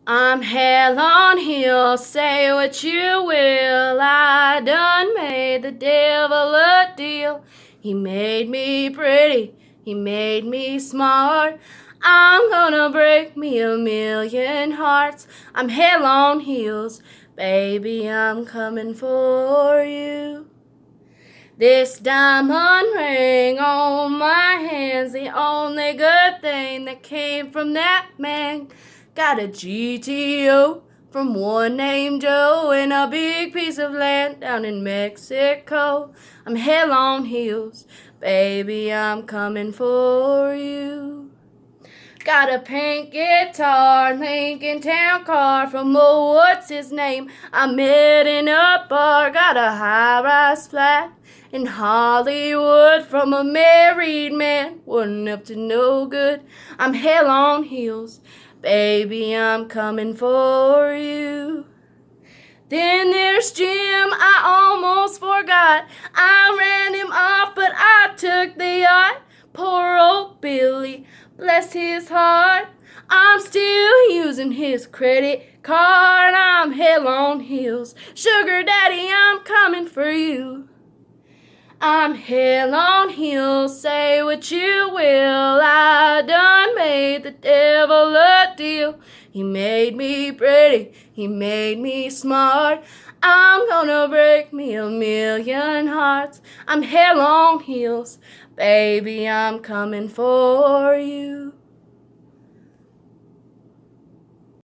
I'm hell on heels, say what you will. I done made the devil a deal. He made me pretty, he made me smart. I'm gonna break me a million hearts. I'm hell on heels, baby, I'm coming for you. This diamond ring on my hand's the only good thing that came from that man. Got a GTO from one named Joe in a big piece of land down in Mexico. I'm hell on heels, baby, I'm coming for you. Got a pink guitar, Lincoln Town car from what's his name? I met in a bar. Got a high-rise flat in Hollywood from a married man. Wasn't up to no good. I'm hell on heels, baby, I'm coming for you. Then there's Jim, I almost forgot. I ran him off, but I took the yacht. Poor old Billy, bless his heart. I'm still using his credit card. I'm hell on heels. Sugar daddy, I'm coming for you. I'm hell on heels, say what you will. I done made the devil a deal. He made me pretty, he made me smart. I'm gonna break me a million hearts. I'm hell on heels, baby, I'm coming for you.